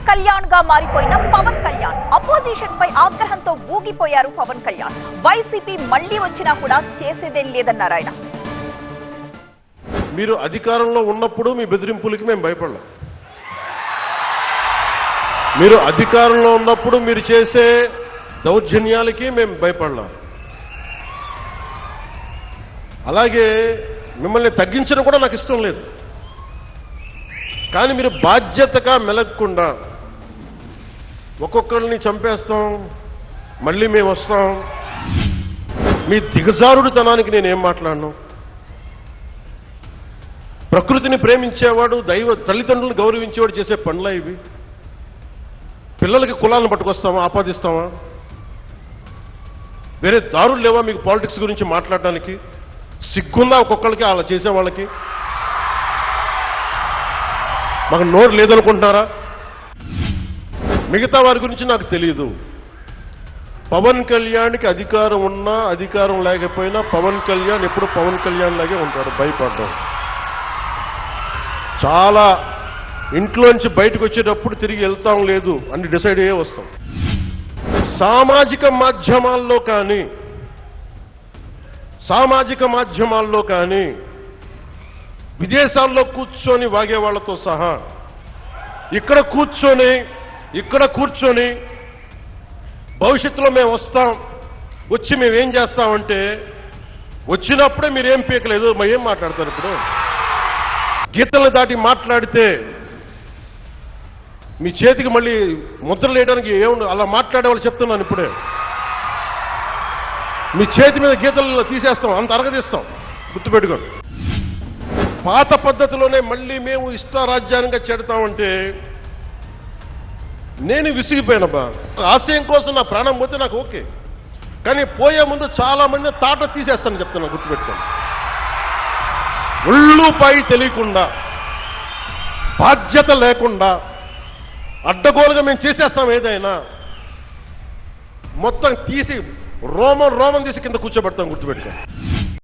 కళ్యాణ్ గా మారిపోయిన పవన్ కళ్యాణ్ అపోజిషన్ పై ఆగ్రహంతో ఊగిపోయారు పవన్ కళ్యాణ్. వైసీపీ మళ్లీ వచ్చినా కూడా చేసేదేం లేదన్నారు ఆయన. మీరు అధికారంలో ఉన్నప్పుడు మీ బెదిరింపులకి మేము భయపడలేం. మీరు అధికారంలో ఉన్నప్పుడు మీరు చేసే దౌర్జన్యాలకి మేము భయపడలేం. అలాగే మిమ్మల్ని తగ్గించడం కూడా నాకు ఇష్టం లేదు. కానీ మీరు బాధ్యతగా మెలగకుండా ఒక్కొక్కరిని చంపేస్తాం, మళ్ళీ మేము వస్తాం. మీ దిగజారుడుతనానికి నేనేం మాట్లాడను? ప్రకృతిని ప్రేమించేవాడు, తల్లిదండ్రులను గౌరవించేవాడు చేసే పనులా ఇవి? పిల్లలకి కులాలను పట్టుకొస్తామా, ఆపాదిస్తామా? వేరే దారులు లేవా మీకు పాలిటిక్స్ గురించి మాట్లాడడానికి? సిగ్గుందా ఒక్కొక్కరికి అలా చేసే వాళ్ళకి? మాకు నోరు లేదనుకుంటున్నారా? మిగతా వారి గురించి నాకు తెలియదు. పవన్ కళ్యాణ్కి అధికారం ఉన్నా అధికారం లేకపోయినా పవన్ కళ్యాణ్ ఎప్పుడు పవన్ కళ్యాణ్ లాగే ఉంటాడు. భయపడ్డాం. చాలా ఇంట్లోంచి బయటకు వచ్చేటప్పుడు తిరిగి వెళ్తాం లేదు అని డిసైడ్ అయ్యే వస్తాం. సామాజిక మాధ్యమాల్లో కానీ విదేశాల్లో కూర్చొని వాగే వాళ్లతో సహా ఇక్కడ కూర్చొని భవిష్యత్తులో మేము వస్తాం, వచ్చి మేమేం చేస్తామంటే వచ్చినప్పుడే మీరేం పీకలేదు, ఏం మాట్లాడతారు? ఇప్పుడు గీతలను దాటి మాట్లాడితే మీ చేతికి మళ్ళీ ముద్రలు వేయడానికి ఏముండదు. అలా మాట్లాడే వాళ్ళు చెప్తున్నాను ఇప్పుడే. మీ చేతి మీద గీతలు తీసేస్తాం, అంత అరగదీస్తాం. గుర్తుపెట్టుకోండి. పాత పద్ధతిలోనే మళ్ళీ మేము ఇష్టారాజ్యానంగా చెడతామంటే నేను విసిగిపోయానబ్బా. ఆశయం కోసం నా ప్రాణం పోతే నాకు ఓకే, కానీ పోయే ముందు చాలా మంది తాట తీసేస్తానని చెప్తున్నా. గుర్తుపెట్టుకోండి. ఒళ్ళుపై తెలియకుండా, బాధ్యత లేకుండా అడ్డగోలుగా మేము చేసేస్తాం. ఏదైనా మొత్తం తీసి రోమం తీసి కింద కూర్చోబెడతాం. గుర్తుపెట్టుకోండి.